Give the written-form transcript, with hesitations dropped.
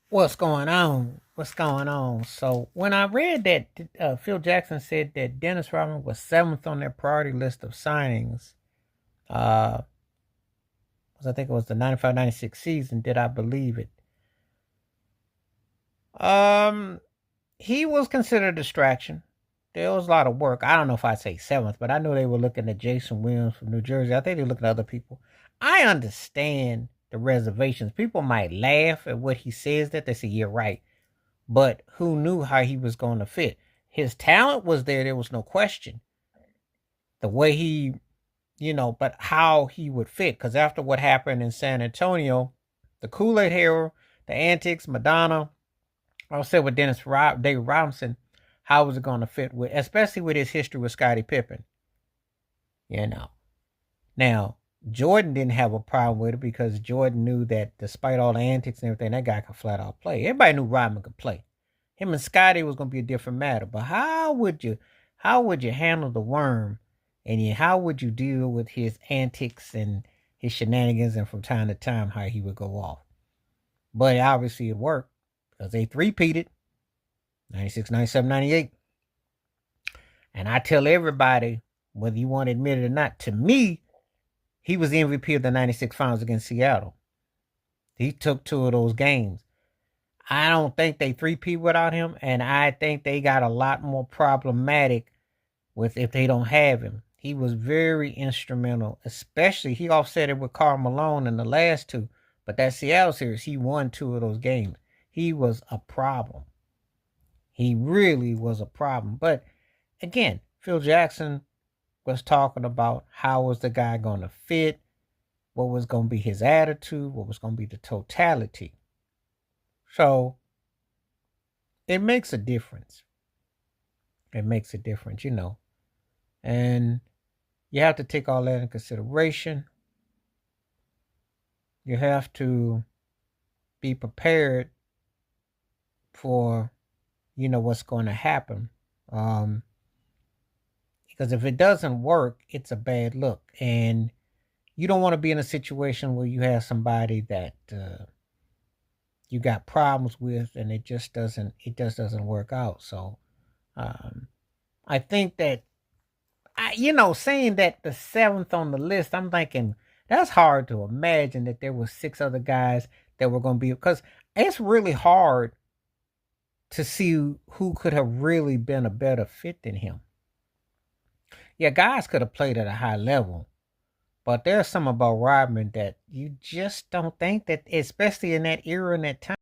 What's going on? What's going on? So when I read that Phil Jackson said that Dennis Rodman was seventh on their priority list of signings, uh, 'cause I think it was the 95-96 season, did I believe it? Um, he was considered a distraction. There was a lot of work. I don't know if I'd say seventh, but I know they were looking at Jason Williams from New Jersey. I think they were looking at other people. I understand the reservations. People might laugh at what he says that they say, "You're right." But who knew how he was going to fit? His talent was there was no question. The way he, but how he would fit. Because after what happened in San Antonio, the Kool Aid hero, the antics, Madonna, I said with David Robinson, how was it going to fit with, especially with his history with Scottie Pippen? You know. Now, Jordan didn't have a problem with it because Jordan knew that despite all the antics and everything, that guy could flat out play. Everybody knew Rodman could play. Him and Scotty was going to be a different matter. But how would you handle the worm, and how would you deal with his antics and his shenanigans, and from time to time how he would go off? But obviously it worked because they three-peated 96, 97, 98. And I tell everybody, whether you want to admit it or not, to me, he was the MVP of the 96 finals against Seattle. He took two of those games. I don't think they three-peat without him, and I think they got a lot more problematic with if they don't have him. He was very instrumental, especially he offset it with Karl Malone in the last two. But that Seattle series, he won two of those games. He was a problem. He really was a problem. But again, Phil Jackson was talking about how was the guy going to fit, what was going to be his attitude, what was going to be the totality. So it makes a difference. It makes a difference. And you have to take all that in consideration. You have to be prepared for, what's going to happen. Because if it doesn't work, it's a bad look. And you don't want to be in a situation where you have somebody that you got problems with and it just doesn't work out. So I think that saying that the seventh on the list, I'm thinking that's hard to imagine that there were six other guys that were going to be, because it's really hard to see who could have really been a better fit than him. Yeah, guys could have played at a high level, but there's some about Rodman that you just don't think that, especially in that era and that time.